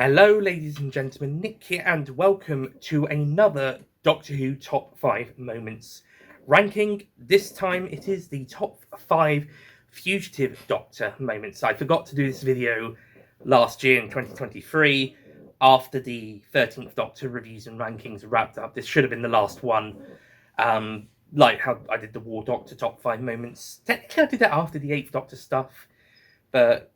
Hello, ladies and gentlemen, Nick here, and welcome to another Doctor Who Top 5 Moments ranking. This time it is the top 5 Fugitive Doctor moments. I forgot to do this video last year in 2023 after the 13th Doctor reviews and rankings wrapped up. This should have been the last one. Like how I did the War Doctor top 5 moments. Technically, I did that after the 8th Doctor stuff, but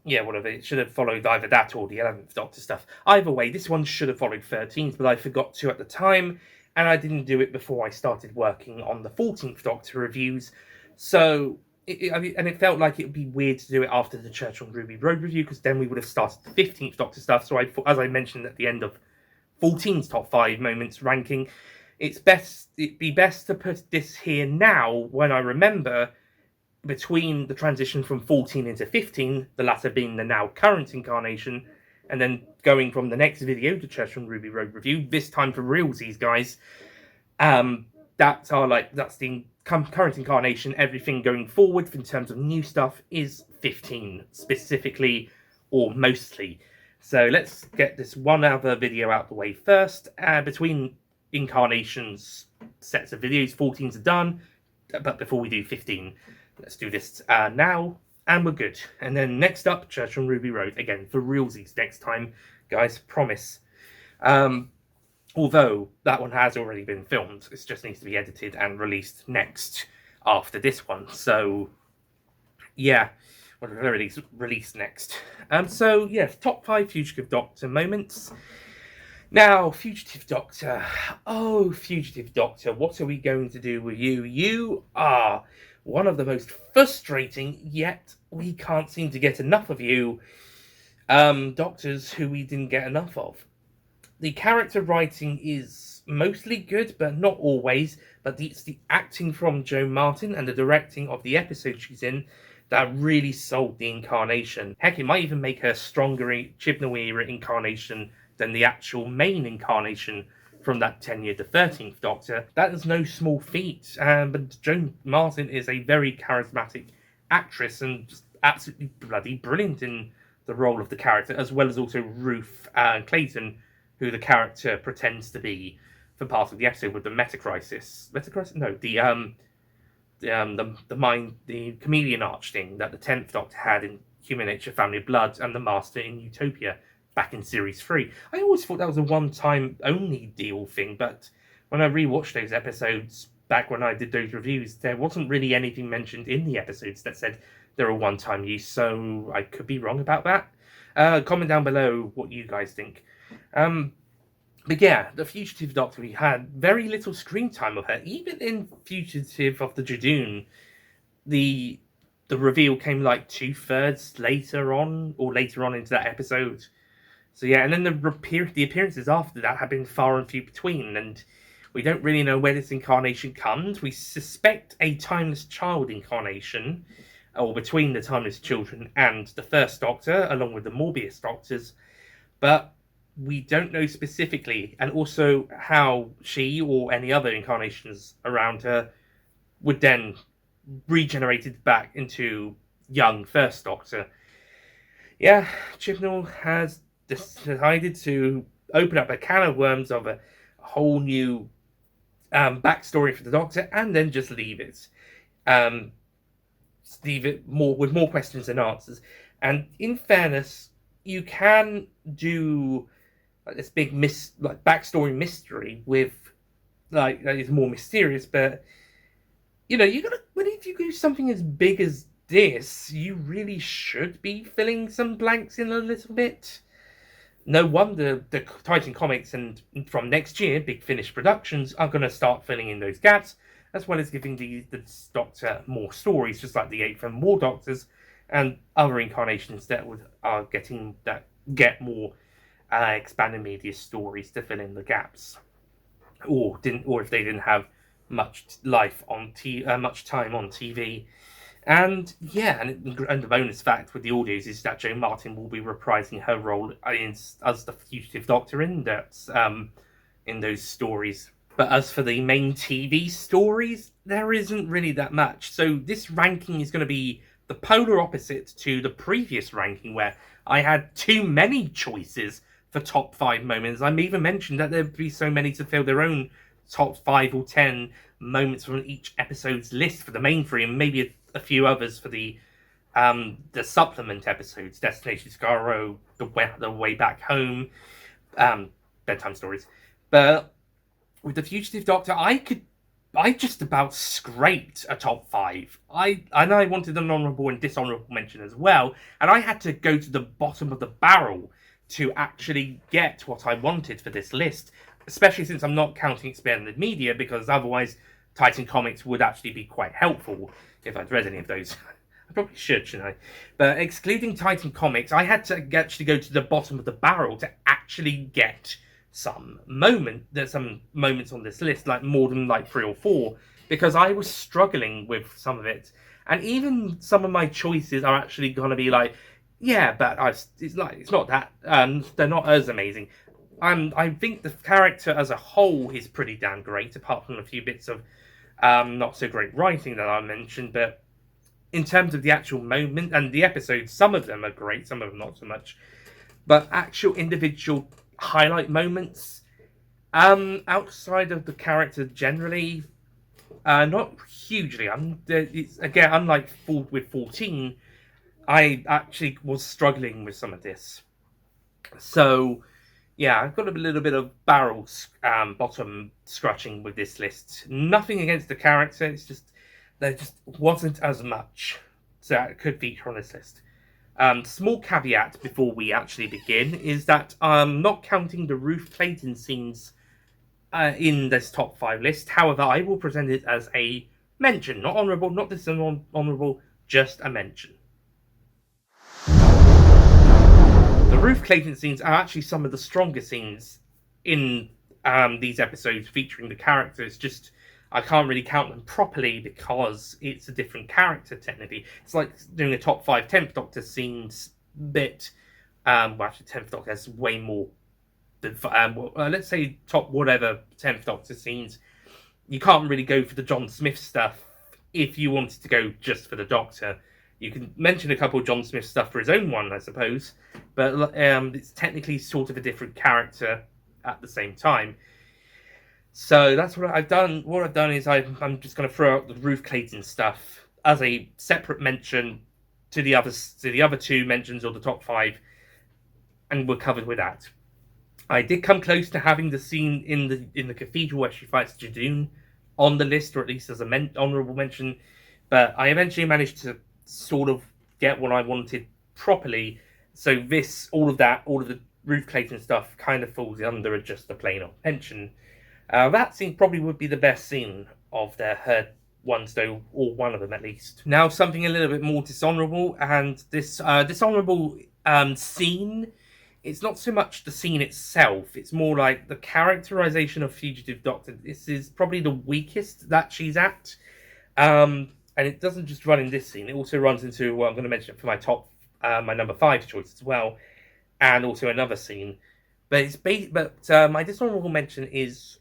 yeah, whatever. It should have followed either that or the 11th Doctor stuff. Either way, this one should have followed 13th, but I forgot to at the time, and I didn't do it before I started working on the 14th Doctor reviews. So, it felt like it would be weird to do it after the Church on Ruby Road review, because then we would have started the 15th Doctor stuff. So, as I mentioned at the end of 14's top 5 moments ranking, it'd be best to put this here now when I remember between the transition from 14 into 15, the latter being the now current incarnation, and then going from the next video to Church on Ruby Road review, this time for realsies, guys. That's the current incarnation. Everything going forward in terms of new stuff is 15 specifically, or mostly. So let's get this one other video out the way first. Between incarnations sets of videos, 14s are done, but before we do 15, let's do this now, and we're good. And then next up, Church on Ruby Road. Again, for realsies next time, guys, promise. Although that one has already been filmed. It just needs to be edited and released next after this one. So, yeah, well, released next. So, yeah, top 5 Fugitive Doctor moments. Now, Fugitive Doctor. Oh, Fugitive Doctor, what are we going to do with you? You are one of the most frustrating, yet we can't seem to get enough of you, Doctors who we didn't get enough of. The character writing is mostly good, but not always, but it's the acting from Jo Martin and the directing of the episode she's in that really sold the incarnation. Heck, it might even make her stronger Chibnall era incarnation than the actual main incarnation from that 10-year to 13th Doctor. That is no small feat, but Jo Martin is a very charismatic actress and just absolutely bloody brilliant in the role of the character, as well as also Ruth Clayton, who the character pretends to be for part of the episode with the Metacrisis. No, the chameleon arch thing that the 10th Doctor had in Human Nature, Family of Blood, and the Master in Utopia back in Series 3. I always thought that was a one-time only deal thing, but when I rewatched those episodes back when I did those reviews, there wasn't really anything mentioned in the episodes that said they're a one-time use, so I could be wrong about that. Comment down below what you guys think. But yeah, the Fugitive Doctor, we had very little screen time of her. Even in Fugitive of the Judoon, the reveal came like 2/3 later on into that episode. So yeah, and then the appearances after that have been far and few between, and we don't really know where this incarnation comes. We suspect a Timeless Child incarnation, or between the Timeless Children and the First Doctor, along with the Morbius Doctors, but we don't know specifically, and also how she or any other incarnations around her would then regenerated back into young First Doctor. Yeah, Chibnall has decided to open up a can of worms of a whole new backstory for the Doctor, and then just leave it. Leave it with more questions than answers. And in fairness, you can do this big backstory mystery with that is more mysterious, but you gotta, when you do something as big as this, you really should be filling some blanks in a little bit. No wonder the Titan Comics and from next year, Big Finish Productions are going to start filling in those gaps, as well as giving the Doctor more stories, just like the 8th and more Doctors and other incarnations that get more expanded media stories to fill in the gaps, or if they didn't have much much time on TV. And yeah, and the bonus fact with the audios is that Jo Martin will be reprising her role as the Fugitive Doctor in those stories. But as for the main TV stories, there isn't really that much. So this ranking is going to be the polar opposite to the previous ranking, where I had too many choices for top 5 moments. I even mentioned that there'd be so many to fill their own top 5 or 10 moments from each episode's list for the main 3, and maybe a few others for the supplement episodes, Destination Scarrow, the way back home, bedtime stories. But with the Fugitive Doctor, I just about scraped a top 5. I wanted an honourable and dishonourable mention as well, and I had to go to the bottom of the barrel to actually get what I wanted for this list, especially since I'm not counting expanded media, because otherwise Titan Comics would actually be quite helpful if I'd read any of those. I probably should, shouldn't I? But excluding Titan Comics, I had to actually go to the bottom of the barrel to actually get there's some moments on this list, like more than like 3 or 4, because I was struggling with some of it. And even some of my choices are actually going to be like, yeah, but it's not that, they're not as amazing. I think the character as a whole is pretty damn great, apart from a few bits of not so great writing that I mentioned. But in terms of the actual moment and the episodes, some of them are great, some of them not so much. But actual individual highlight moments, outside of the character generally, not hugely. Unlike with 14, I actually was struggling with some of this. So, yeah, I've got a little bit of bottom scratching with this list. Nothing against the character, it's just there just wasn't as much that could feature on this list. Small caveat before we actually begin is that I'm not counting the Ruth Clayton scenes in this top 5 list. However, I will present it as a mention, not honourable, not dishonourable, just a mention. The Ruth Clayton scenes are actually some of the strongest scenes in these episodes featuring the characters. Just I can't really count them properly because it's a different character, technically. It's like doing a top 5 10th Doctor scenes bit. Actually, 10th Doctor has way more than... let's say top whatever 10th Doctor scenes. You can't really go for the John Smith stuff if you wanted to go just for the Doctor. You can mention a couple of John Smith stuff for his own one, I suppose. But it's technically sort of a different character at the same time. So that's what I've done. What I've done is I'm just going to throw out the Ruth Clayton stuff as a separate mention to the other 2 mentions of the top 5, and we're covered with that. I did come close to having the scene in the cathedral where she fights Jadoon on the list, or at least as a honourable mention, but I eventually managed to sort of get what I wanted properly. So all of the Ruth Clayton stuff kind of falls under just a plain old mention. That scene probably would be the best scene of her ones, though, or one of them at least. Now, something a little bit more dishonourable, and this dishonourable scene, it's not so much the scene itself, it's more like the characterization of Fugitive Doctor. This is probably the weakest that she's at. And it doesn't just run in this scene, it also runs into, well, I'm going to mention it for my number 5 choice as well, and also another scene. But my dishonourable mention is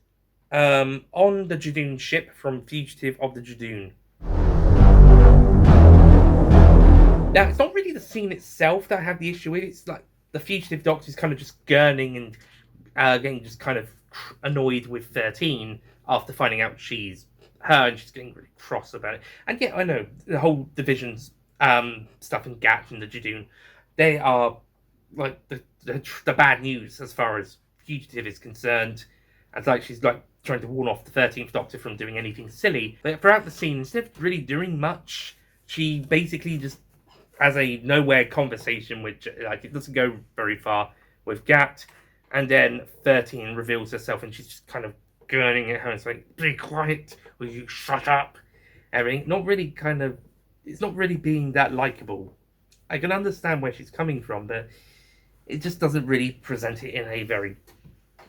on the Jadoon ship from Fugitive of the Jadoon. Now, it's not really the scene itself that I have the issue with. It's like the Fugitive Doctor is kind of just gurning and getting just kind of annoyed with 13 after finding out she's her, and she's getting really cross about it. And yeah, I know the whole division's stuff in Gat and the Jadoon, they are like the bad news as far as Fugitive is concerned. And it's like she's like trying to warn off the 13th Doctor from doing anything silly. But throughout the scene, instead of really doing much, she basically just has a nowhere conversation which like it doesn't go very far with Gat, and then 13 reveals herself and she's just kind of gurning at her and saying, "Be quiet, will you shut up?" Everything. It's not really being that likable. I can understand where she's coming from, but it just doesn't really present it in a very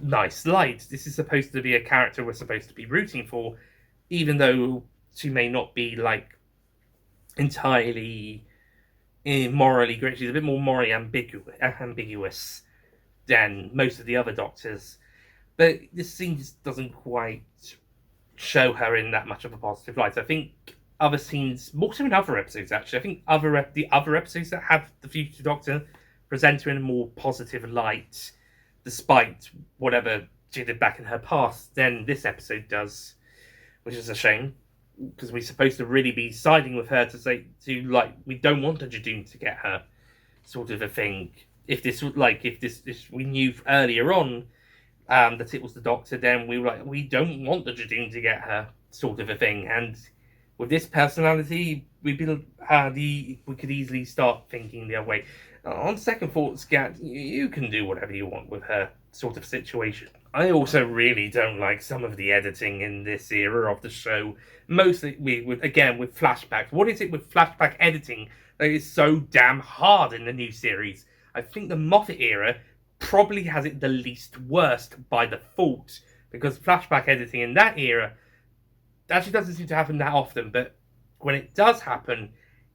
nice light. This is supposed to be a character we're supposed to be rooting for, even though she may not be like entirely morally great. She's a bit more morally ambiguous than most of the other Doctors. But this scene just doesn't quite show her in that much of a positive light. I think other scenes, more so in other episodes actually, I think the other episodes that have the Fugitive Doctor present her in a more positive light despite whatever she did back in her past, than this episode does, which is a shame, because we're supposed to really be siding with her to say, we don't want a Jadoon to get her, sort of a thing. If we knew earlier on that it was the Doctor, then we were like, we don't want the Jadoon to get her, sort of a thing. And with this personality, we could easily start thinking the other way. On second thoughts, Gat, you can do whatever you want with her, sort of situation. I also really don't like some of the editing in this era of the show. Mostly with flashbacks. What is it with flashback editing that is so damn hard in the new series? I think the Moffat era probably has it the least worst by default, because flashback editing in that era actually doesn't seem to happen that often, but when it does happen,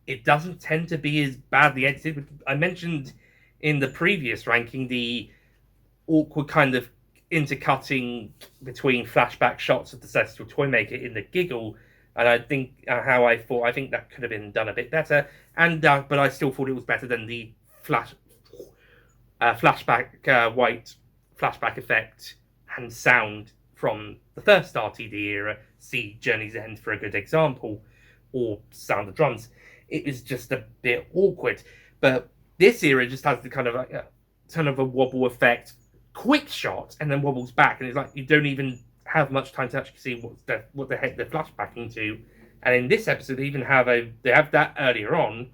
it doesn't tend to be as badly edited. I mentioned in the previous ranking the awkward kind of intercutting between flashback shots of the Celestial Toymaker in the Giggle, and I think I think that could have been done a bit better, but I still thought it was better than the flashback white flashback effect and sound from the first RTD era. See Journey's End for a good example, or Sound of Drums. It was just a bit awkward, but this era just has the kind of a wobble effect, quick shot, and then wobbles back, and it's like you don't even have much time to actually see what the heck they're flashbacking to. And in this episode, they have that earlier on,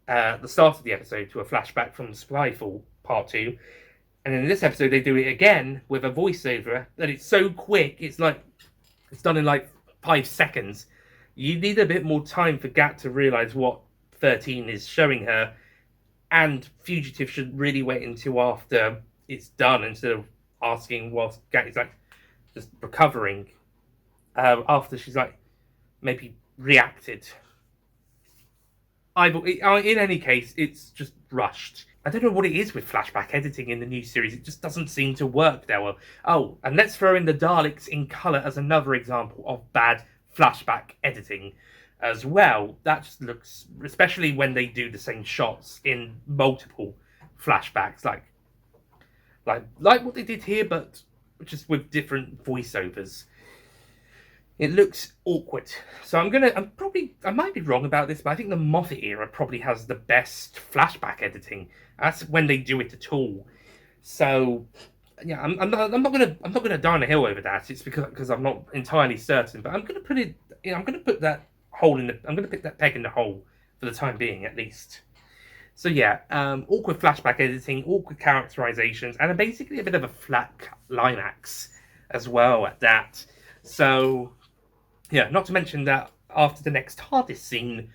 the start of the episode, to a flashback from Spyfall Part 2, and in this episode they do it again with a voiceover that it's so quick, it's done in 5 seconds. You need a bit more time for Gat to realise what 13 is showing her, and Fugitive should really wait until after it's done, instead of asking whilst Gat is just recovering, after she's maybe reacted. In any case, it's just rushed. I don't know what it is with flashback editing in the new series. It just doesn't seem to work that well. Oh, and let's throw in the Daleks in colour as another example of bad flashback editing as well. That just looks, especially when they do the same shots in multiple flashbacks, like what they did here, but just with different voiceovers. It looks awkward. So I might be wrong about this, but I think the Moffat era probably has the best flashback editing. That's when they do it at all. So yeah, I'm not gonna die on a hill over that. It's because I'm not entirely certain, but I'm gonna put that peg in the hole for the time being, at least. So yeah, awkward flashback editing, awkward characterizations, and basically a bit of a flat climax as well at that. So yeah, not to mention that after the next TARDIS scene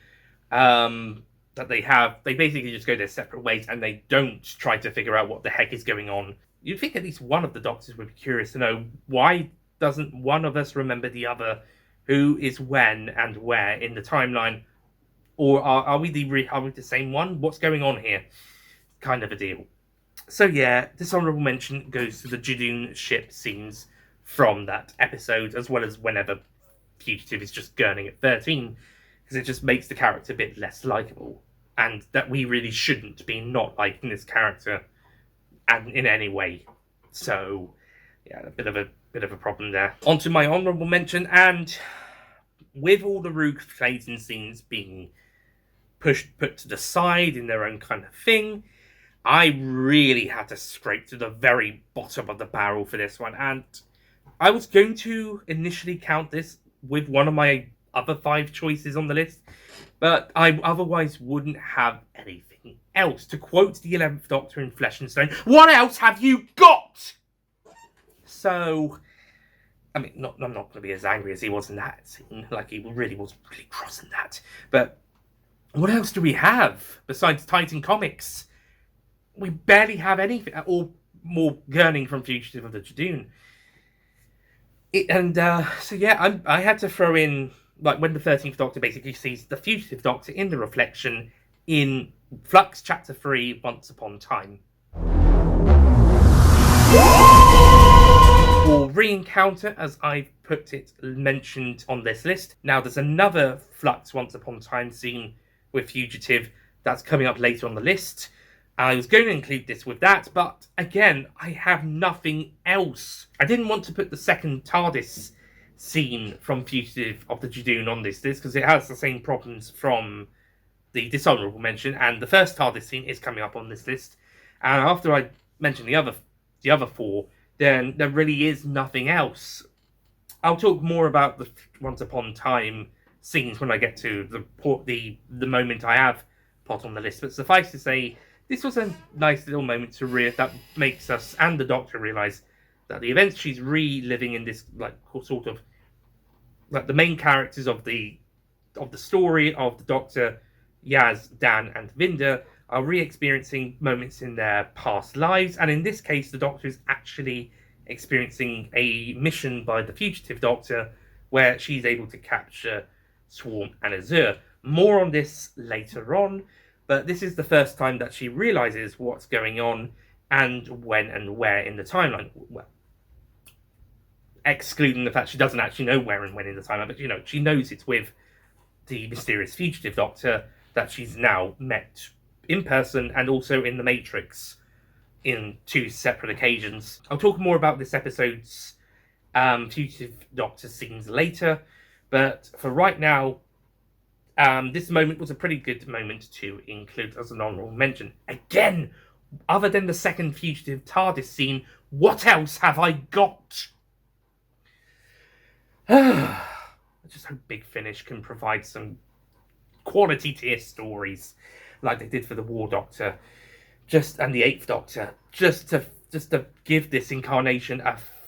that they basically just go their separate ways, and they don't try to figure out what the heck is going on. You'd think at least one of the Doctors would be curious to know, why doesn't one of us remember the other? Who is when and where in the timeline? Or are we the same one? What's going on here? Kind of a deal. So yeah, this honourable mention goes to the Jadoon ship scenes from that episode, as well as whenever Fugitive is just gurning at 13, because it just makes the character a bit less likeable, and that we really shouldn't be not liking this character and in any way. So yeah, a bit of a problem there. On to my honourable mention, and with all the Rook Clayton scenes being put to the side in their own kind of thing, I really had to scrape to the very bottom of the barrel for this one, and I was going to initially count this with one of my other 5 choices on the list, but I otherwise wouldn't have anything else. To quote the 11th Doctor in Flesh and Stone, what else have you got? So, I mean, I'm not going to be as angry as he was in that scene. He really was really cross in that. But what else do we have besides Titan Comics? We barely have anything, or more gurning from Fugitive of the Jadoon. So yeah, I had to throw in, when the 13th Doctor basically sees the Fugitive Doctor in the reflection in Flux Chapter 3, Once Upon a Time. Or re-encounter, as I've put it, mentioned on this list. Now there's another Flux Once Upon a Time scene with Fugitive that's coming up later on the list. I was going to include this with that, but again, I have nothing else. I didn't want to put the second TARDIS scene from Fugitive of the Judoon on this list because it has the same problems from the dishonourable mention, and the first TARDIS scene is coming up on this list. And after I mention the other four, then there really is nothing else. I'll talk more about the Once Upon Time scenes when I get to the moment I have put on the list. But suffice to say, this was a nice little moment that makes us and the Doctor realise that the events she's reliving in this sort of the main characters of the story of the Doctor, Yaz, Dan, and Vinda are re-experiencing moments in their past lives, and in this case, the Doctor is actually experiencing a mission by the Fugitive Doctor where she's able to capture Swarm and Azure. More on this later on, but this is the first time that she realizes what's going on and when and where in the timeline. Well, excluding the fact she doesn't actually know where and when in the timeline, but she knows it's with the mysterious Fugitive Doctor that she's now met in person and also in the Matrix in 2 separate occasions. I'll talk more about this episode's Fugitive Doctor scenes later, but for right now, this moment was a pretty good moment to include as an honourable mention. Again, other than the second Fugitive TARDIS scene, what else have I got? I just hope Big Finish can provide some quality tier stories like they did for the War Doctor and the Eighth Doctor, just to give this incarnation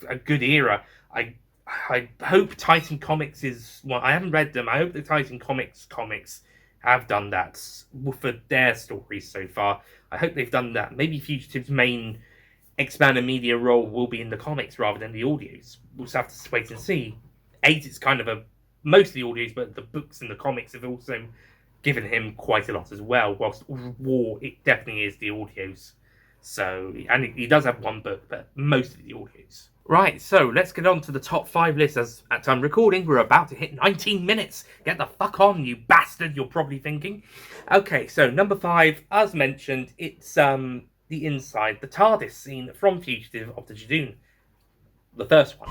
a good era. I hope Titan Comics I haven't read them. I hope the Titan Comics have done that for their stories so far. I hope they've done that. Maybe Fugitive's main expanded media role will be in the comics rather than the audios. We'll just have to wait and see. 8 is kind of mostly audios, but the books and the comics have also given him quite a lot as well, whilst War, it definitely is the audios. So, and he does have one book, but mostly the audios. Right, so let's get on to the top 5 lists. As at time recording, we're about to hit 19 minutes. Get the fuck on, you bastard, you're probably thinking. Okay, so number 5, as mentioned, it's the inside, the TARDIS scene from Fugitive of the Judoon. The first one.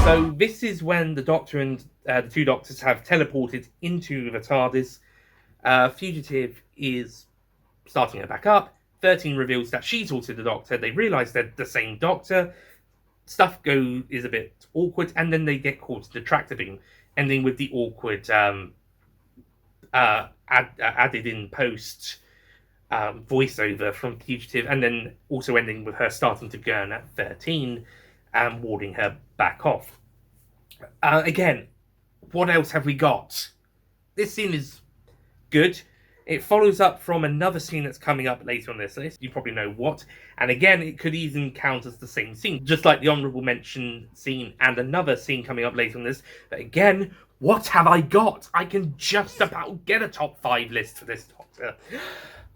So this is when the Doctor and the 2 Doctors have teleported into the TARDIS. Fugitive is starting her back up. 13 reveals that she's also the Doctor. They realise they're the same Doctor. Stuff is a bit awkward, and then they get caught in the tractor beam, ending with the awkward added in post voiceover from Fugitive, and then also ending with her starting to gurn at 13 and warding her back off. Again, what else have we got? This scene is good. It follows up from another scene that's coming up later on this list. You probably know what. And again, it could even count as the same scene, just like the honourable mention scene and another scene coming up later on this. But again, what have I got? I can just about get a top 5 list for this Doctor.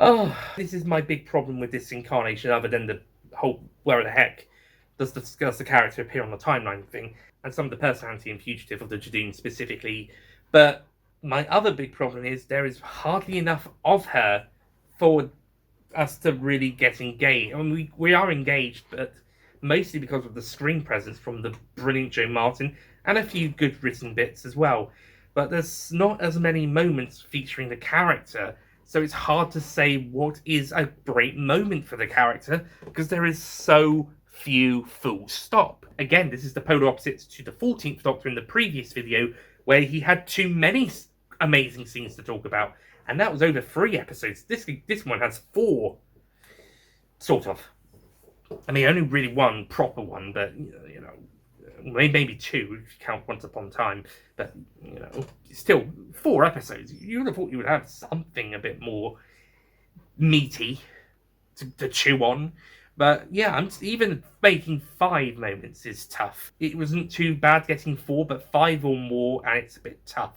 Oh, this is my big problem with this incarnation, other than the whole where the heck does the character appear on the timeline thing, and some of the personality in Fugitive of the Judoon specifically. But my other big problem is there is hardly enough of her for us to really get engaged. I mean, we are engaged, but mostly because of the screen presence from the brilliant Joe Martin and a few good written bits as well. But there's not as many moments featuring the character, so it's hard to say what is a great moment for the character because there is so few, full stop. Again, this is the polar opposite to the 14th Doctor in the previous video, where he had too many amazing scenes to talk about, and that was over 3 episodes. This one has 4, sort of. I mean, only really one proper one, but maybe 2 if you count Once Upon a Time. But still 4 episodes. You would have thought you would have something a bit more meaty to chew on. But yeah, even making 5 moments is tough. It wasn't too bad getting 4, but 5 or more, and it's a bit tough.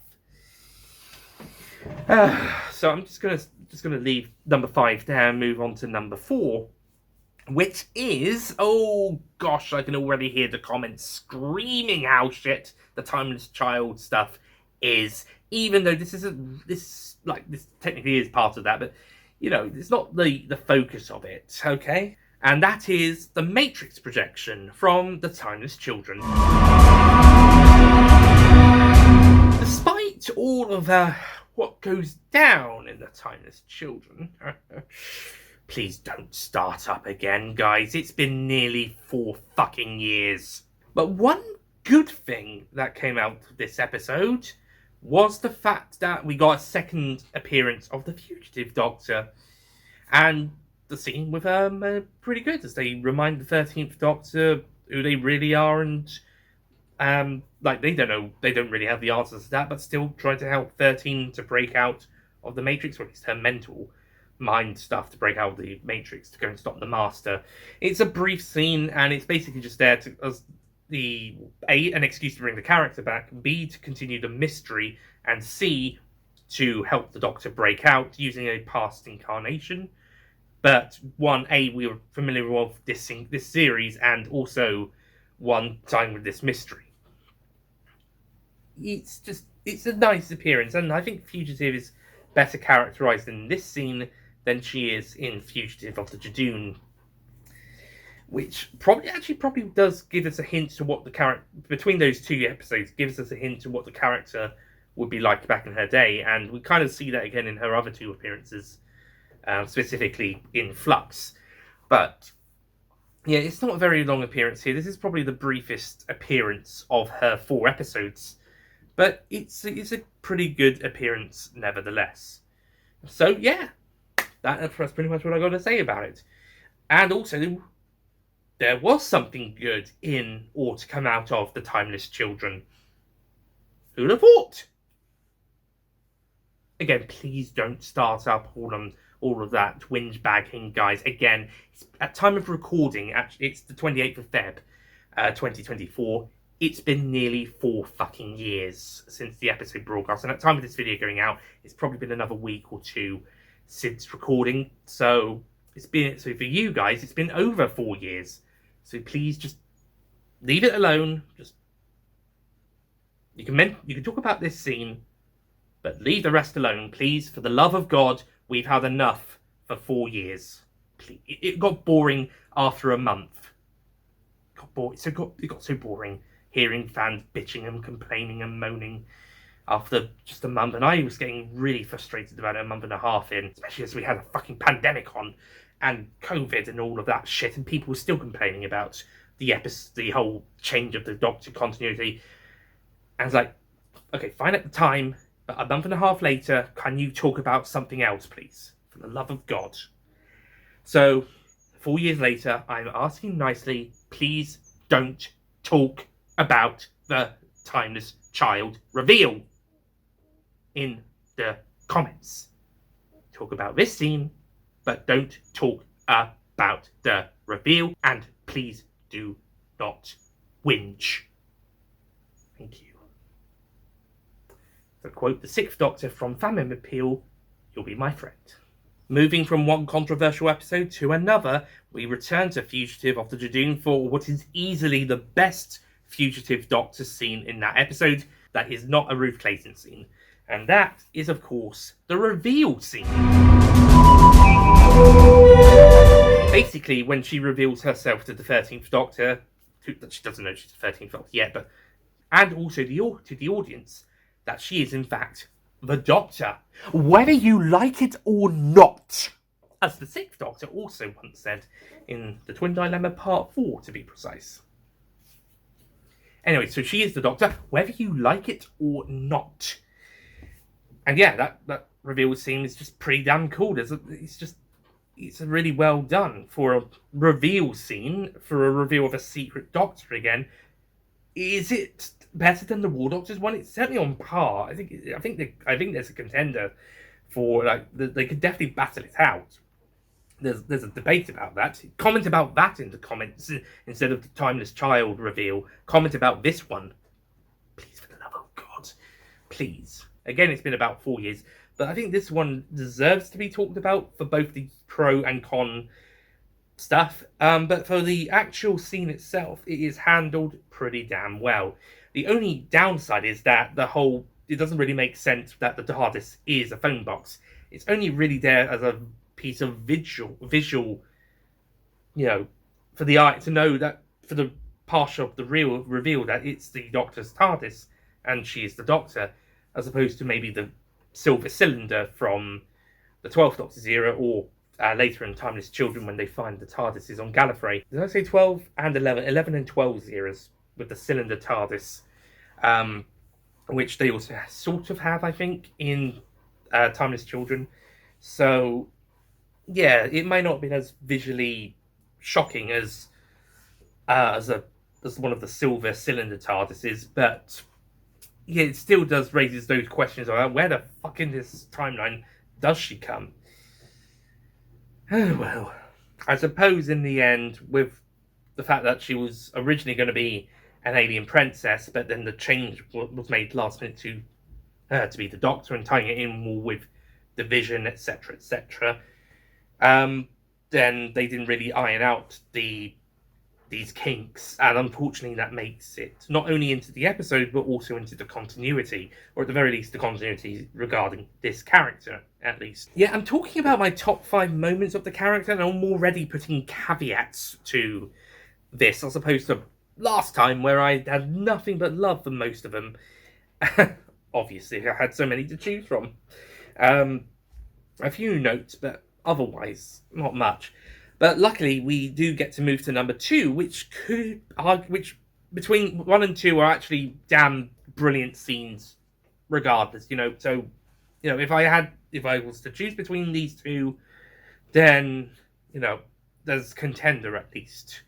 So I'm just gonna leave number 5 there and move on to number 4, which is, oh gosh, I can already hear the comments screaming how shit the Timeless Child stuff is. even though this technically is part of that, but it's not the focus of it, okay? And that is the Matrix projection from the Timeless Children. Despite all of what goes down in the Timeless Children, please don't start up again, guys. It's been nearly 4 fucking years. But one good thing that came out of this episode was the fact that we got a second appearance of the Fugitive Doctor. And the scene with pretty good, as they remind the 13th Doctor who they really are, and they don't really have the answers to that, but still try to help 13 to break out of the Matrix, or at least her mental mind stuff to break out of the Matrix to go and stop the Master. It's a brief scene, and it's basically just there as an excuse to bring the character back, B, to continue the mystery, and C, to help the Doctor break out using a past incarnation. But we were familiar with this series, and also one time with this mystery. It's a nice appearance, and I think Fugitive is better characterized in this scene than she is in Fugitive of the Judoon, which probably does give us a hint to what the character between those 2 episodes gives us a hint to what the character would be like back in her day, and we kind of see that again in her other 2 appearances, specifically in Flux. But yeah, it's not a very long appearance here. This is probably the briefest appearance of her 4 episodes, but it's a pretty good appearance nevertheless. So yeah, that's pretty much what I got to say about it. And also, there was something good in or to come out of the Timeless Children. Who'd have thought? Again, please don't start up all of that whinge bagging, guys. Again, at time of recording, actually, it's the 28th of Feb, 2024. It's been nearly 4 fucking years since the episode broadcast, and at the time of this video going out, it's probably been another week or 2 since recording. So for you guys, it's been over 4 years. So please just leave it alone. You can talk about this scene, but leave the rest alone, please. For the love of God, we've had enough for 4 years. Please. It got boring after a month. It got so boring hearing fans bitching and complaining and moaning after just a month, and I was getting really frustrated about it a month and a half in, especially as we had a fucking pandemic on and COVID and all of that shit, and people were still complaining about the whole change of the Doctor continuity. And it's like, okay, fine at the time, but a month and a half later, can you talk about something else, please? For the love of God. So, 4 years later, I'm asking nicely, please don't talk about the Timeless Child reveal in the comments. Talk about this scene, but don't talk about the reveal, and please do not whinge. Thank you. To quote the 6th Doctor from Famine Appeal, you'll be my friend. Moving from one controversial episode to another, we return to Fugitive of the Judoon for what is easily the best Fugitive Doctor scene in that episode. That is not a Ruth Clayton scene. And that is, of course, the reveal scene. Basically, when she reveals herself to the 13th Doctor, she doesn't know she's the 13th Doctor yet, and also to the audience, that she is, in fact, the Doctor, whether you like it or not. As the 6th Doctor also once said in The Twin Dilemma Part 4, to be precise. Anyway, so she is the Doctor, whether you like it or not. And yeah, that reveal scene is just pretty damn cool. It's really well done for a reveal scene, for a reveal of a secret Doctor again. Is it better than the War Doctor's one? It's certainly on par. I think there's a contender for they could definitely battle it out. There's a debate about that. Comment about that in the comments instead of the Timeless Child reveal. Comment about this one, please, for the love of God, please. Again, it's been about 4 years, but I think this one deserves to be talked about for both the pro and con stuff. But for the actual scene itself, it is handled pretty damn well. The only downside is that the whole it doesn't really make sense that the TARDIS is a phone box. It's only really there as a piece of visual, for the eye to know that, for the partial of the real reveal that it's the Doctor's TARDIS and she is the Doctor, as opposed to maybe the silver cylinder from the 12th Doctor's era, or later in Timeless Children when they find the TARDIS on Gallifrey. Did I say 12 and 11? 11 and 12's eras with the cylinder TARDIS, which they also sort of have, I think, in Timeless Children. So, yeah, it might not have been as visually shocking as one of the silver cylinder TARDISes, but yeah, it still does raises those questions about where the fuck in this timeline does she come? Oh well. I suppose in the end, with the fact that she was originally going to be an alien princess, but then the change was made last minute to be the Doctor, and tying it in more with the Vision, etc., etc. Then they didn't really iron out these kinks, and unfortunately that makes it not only into the episode but also into the continuity, or at the very least the continuity regarding this character, at least. Yeah, I'm talking about my top 5 moments of the character, and I'm already putting caveats to this, as opposed to last time where I had nothing but love for most of them. Obviously, I had so many to choose from. A few notes, but otherwise not much. But luckily, we do get to move to number 2, which between 1 and 2 are actually damn brilliant scenes, regardless. So if I was to choose between these two, then there's contender at least.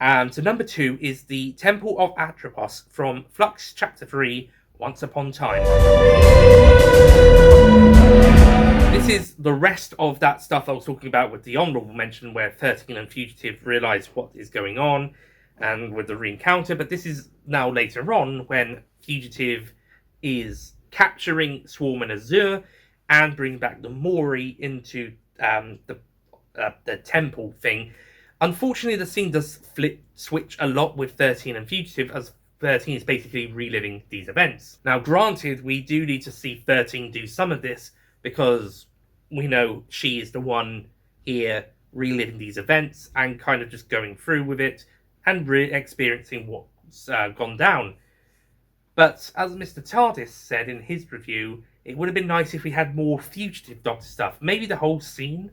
So number 2 is the Temple of Atropos from Flux Chapter 3, Once Upon Time. This is the rest of that stuff I was talking about with the honourable mention, where 13 and Fugitive realise what is going on, and with the re-encounter. But this is now later on, when Fugitive is capturing Swarm and Azure and bringing back the Mori into the temple thing. Unfortunately, the scene does switch a lot with 13 and Fugitive, as 13 is basically reliving these events. Now, granted, we do need to see 13 do some of this, because we know she is the one here reliving these events and kind of just going through with it and experiencing what's gone down. But as Mr. TARDIS said in his review, it would have been nice if we had more Fugitive Doctor stuff. Maybe the whole scene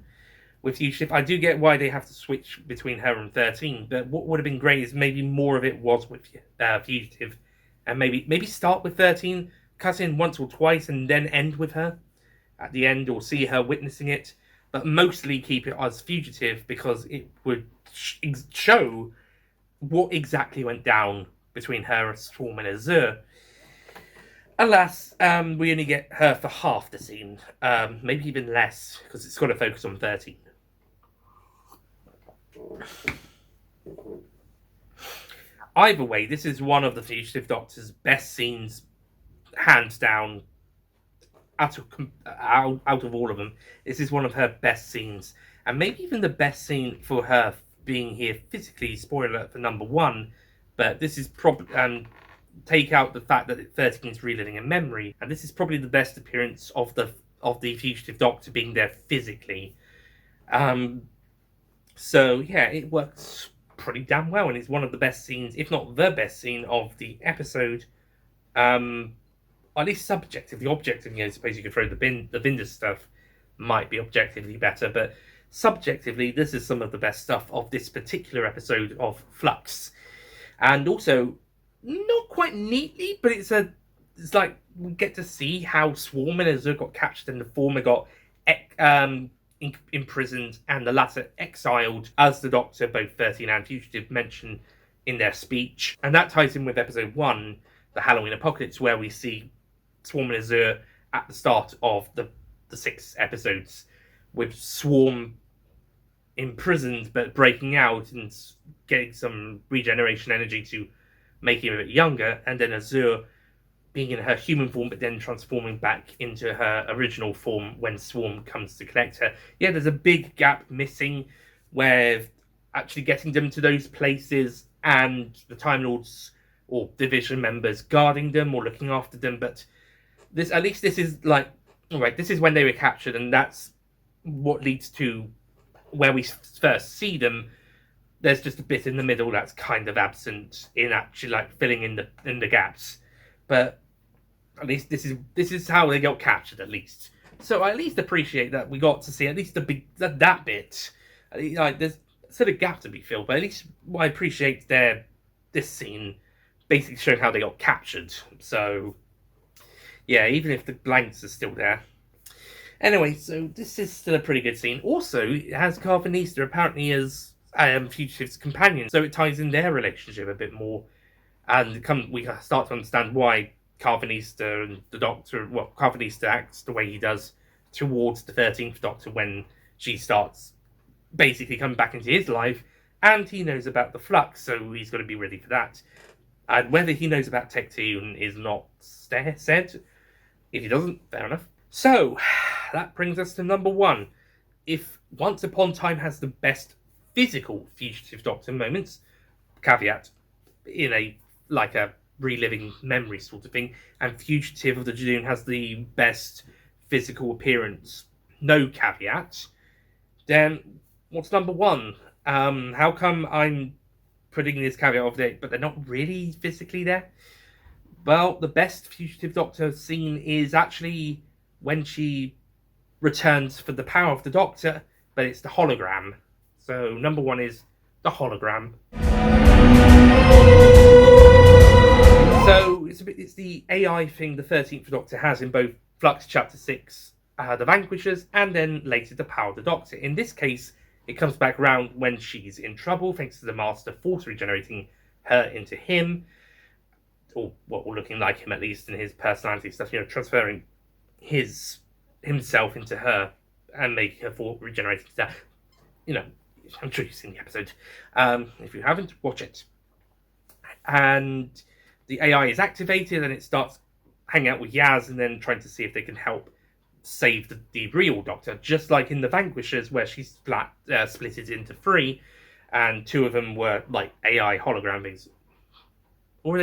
with Fugitive. I do get why they have to switch between her and 13, but what would have been great is maybe more of it was with Fugitive, and maybe start with 13, cut in once or twice, and then end with her at the end, or see her witnessing it, but mostly keep it as Fugitive, because it would show what exactly went down between her, Swarm, and Azure. Alas, we only get her for half the scene, maybe even less, because it's got to focus on 13. Either way, this is one of the Fugitive Doctor's best scenes, hands down. Out of all of them, this is one of her best scenes, and maybe even the best scene for her being here physically. Spoiler alert for number 1, but this is probably take out the fact that 13 is reliving a memory, and this is probably the best appearance of the Fugitive Doctor being there physically. So yeah, it works pretty damn well, and it's one of the best scenes, if not the best scene of the episode. At least subjectively. Objectively, I suppose you could throw the Binder stuff might be objectively better, but subjectively, this is some of the best stuff of this particular episode of Flux. And also, not quite neatly, but it's like we get to see how Swarm and Azure got captured, and the former got imprisoned and the latter exiled, as the Doctor, both 13 and Fugitive, mention in their speech. And that ties in with episode 1, the Halloween Apocalypse, where we see Swarm and Azure at the start of the 6 episodes, with Swarm imprisoned but breaking out and getting some regeneration energy to make him a bit younger, and then Azure being in her human form but then transforming back into her original form when Swarm comes to collect her. Yeah, there's a big gap missing where actually getting them to those places and the Time Lords or Division members guarding them or looking after them, but This at least this is like, all right, this is when they were captured, and that's what leads to where we first see them. There's just a bit in the middle that's kind of absent in actually like filling in the gaps, but at least this is how they got captured at least. So I at least appreciate that we got to see at least the big that bit. Like there's still a gap to be filled, but at least I appreciate this scene basically showing how they got captured. So yeah, even if the blanks are still there. Anyway, so this is still a pretty good scene. Also, it has Carvanista apparently as Fugitive's companion, so it ties in their relationship a bit more, and we start to understand why Carvanista and the Doctor, well, Carvanista acts the way he does towards the 13th Doctor when she starts basically coming back into his life, and he knows about the flux, so he's got to be ready for that. And whether he knows about Tecteun is not said. If he doesn't, fair enough. So, that brings us to number one. If Once Upon a Time has the best physical Fugitive Doctor moments, caveat, in a reliving memory sort of thing, and Fugitive of the Judoon has the best physical appearance, no caveat, then what's number one? How come I'm putting this caveat of it, but they're not really physically there? Well, the best Fugitive Doctor scene is actually when she returns for the power of the Doctor, but it's the hologram. So number one is the hologram. So it's the AI thing the 13th Doctor has in both Flux Chapter 6, The Vanquishers, and then later the power of the Doctor. In this case, it comes back around when she's in trouble, thanks to the Master force regenerating her into him, or what we're looking like him at least in his personality stuff, transferring himself into her and making her force regenerating to that. I'm sure you've seen the episode. If you haven't, watch it. And the AI is activated and it starts hanging out with Yaz and then trying to see if they can help save the real Doctor, just like in the Vanquishers where she's split it into three, and two of them were like AI hologram things. Or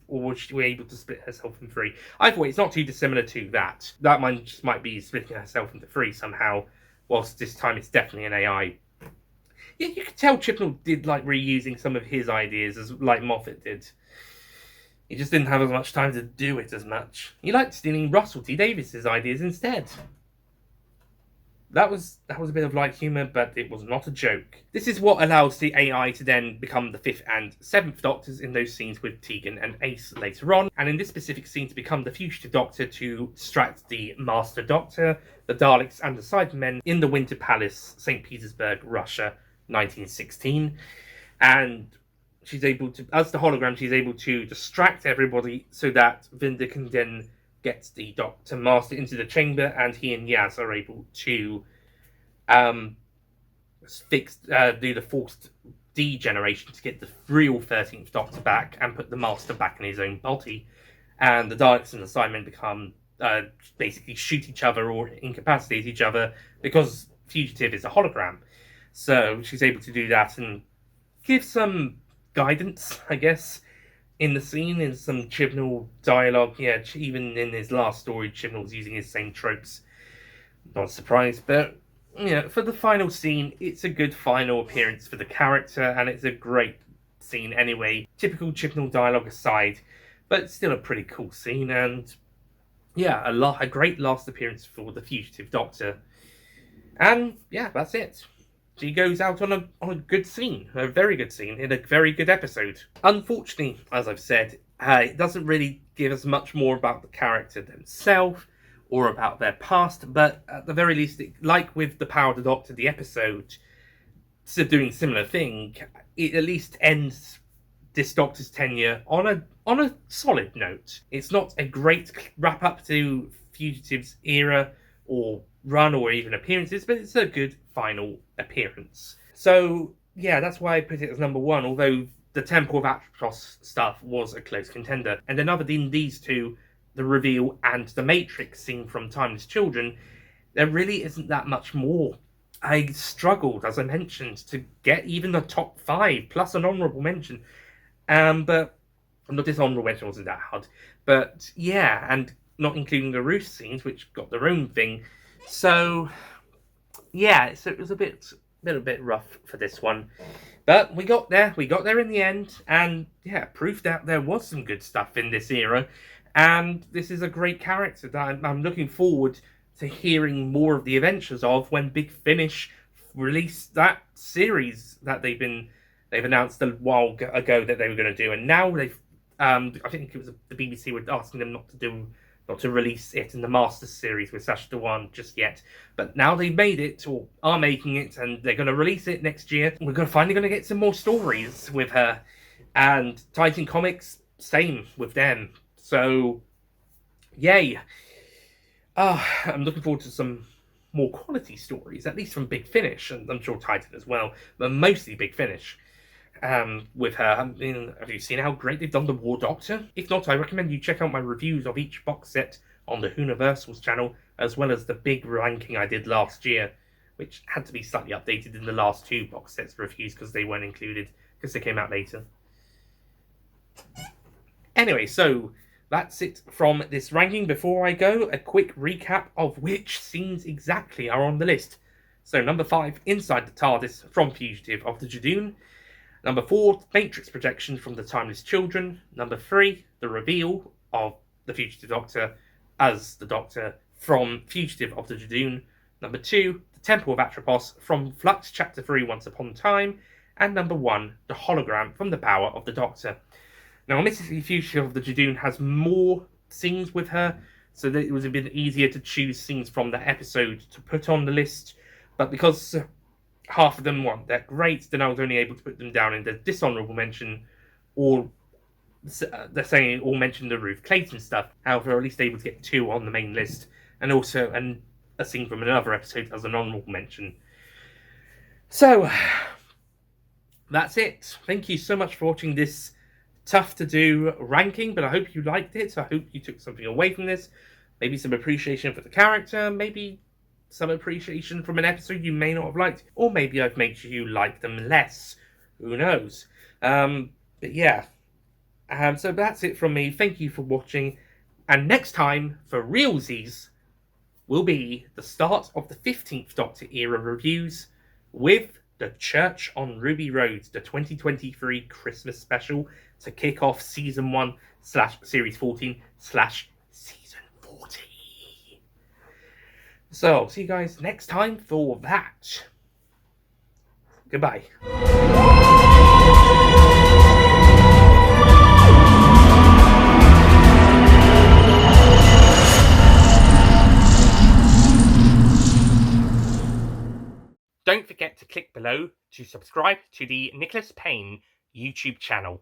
was she able to split herself in three? Either way, it's not too dissimilar to that. That one just might be splitting herself into three somehow, whilst this time it's definitely an AI. Yeah, you could tell Chibnall did like reusing some of his ideas as like Moffat did. He just didn't have as much time to do it as much. He liked stealing Russell T Davies's ideas instead. That was a bit of light humour, but it was not a joke. This is what allows the AI to then become the 5th and 7th Doctors in those scenes with Tegan and Ace later on, and in this specific scene to become the Fugitive Doctor to distract the Master Doctor, the Daleks and the Cybermen in the Winter Palace, St. Petersburg, Russia, 1916. And she's able to, as the hologram, she's able to distract everybody so that Vinda can then get the Doctor Master into the chamber, and he and Yaz are able to do the forced degeneration to get the real 13th Doctor back and put the Master back in his own body. And the Daleks and the Cybermen become basically shoot each other or incapacitate each other because Fugitive is a hologram. So she's able to do that and give some guidance, I guess, in the scene, in some Chibnall dialogue. Yeah, even in his last story, Chibnall's using his same tropes. Not surprised, but for the final scene, it's a good final appearance for the character, and it's a great scene anyway. Typical Chibnall dialogue aside, but still a pretty cool scene, and yeah, a great last appearance for the Fugitive Doctor. And yeah, that's it. She goes out on a good scene, a very good scene, in a very good episode. Unfortunately, as I've said, it doesn't really give us much more about the character themselves or about their past, but at the very least, like with The Power of the Doctor, the episode, doing a similar thing, it at least ends this Doctor's tenure on a solid note. It's not a great wrap-up to Fugitive's era or run or even appearances, but it's a good final appearance. So yeah, that's why I put it as number one, although the Temple of Atropos stuff was a close contender. And then other than these two, the reveal and the Matrix scene from Timeless Children, there really isn't that much more. I struggled, as I mentioned, to get even the top 5 plus an honourable mention. But not this honourable mention wasn't that hard. But yeah, and not including the roost scenes, which got their own thing. So yeah, so it was a little bit rough for this one. But we got there. We got there in the end, and yeah, proof that there was some good stuff in this era. And this is a great character that I'm looking forward to hearing more of the adventures of when Big Finish released that series that they've announced a while ago that they were going to do, and now they've I think it was the BBC were asking them not to release it in the Masters series with Sacha Dhawan just yet. But now they've made it, or are making it, and they're going to release it next year. We're finally going to get some more stories with her. And Titan Comics, same with them. So, yay. I'm looking forward to some more quality stories, at least from Big Finish, and I'm sure Titan as well, but mostly Big Finish. With her. I mean, have you seen how great they've done the War Doctor? If not, I recommend you check out my reviews of each box set on the Universals channel, as well as the big ranking I did last year, which had to be slightly updated in the last two box sets reviews because they weren't included, because they came out later. Anyway, so that's it from this ranking. Before I go, a quick recap of which scenes exactly are on the list. So number 5, Inside the TARDIS from Fugitive of the Judoon. Number 4, Matrix projection from the Timeless Children. Number 3, the reveal of the Fugitive Doctor as the Doctor from Fugitive of the Judoon. Number 2, the Temple of Atropos from Flux Chapter 3, Once Upon a Time. And number 1, the hologram from the Power of the Doctor. Now, admittedly, Fugitive of the Judoon has more scenes with her, so that it was a bit easier to choose scenes from that episode to put on the list. But because half of them weren't that great, then I was only able to put them down in the dishonourable mention, or they're saying all mention the Ruth Clayton stuff. However, I'm at least able to get 2 on the main list, and also a scene from another episode as an honourable mention. So, that's it. Thank you so much for watching this tough to do ranking, but I hope you liked it. I hope you took something away from this. Maybe some appreciation for the character, maybe some appreciation from an episode you may not have liked, or maybe I've made you like them less. Who knows? But yeah. So that's it from me. Thank you for watching. And next time, for realsies, will be the start of the 15th Doctor era reviews with The Church on Ruby Road, the 2023 Christmas special to kick off Season 1 / Series 14 / Season 14. So, I'll see you guys next time for that. Goodbye. Don't forget to click below to subscribe to the Nicholas Payne YouTube channel.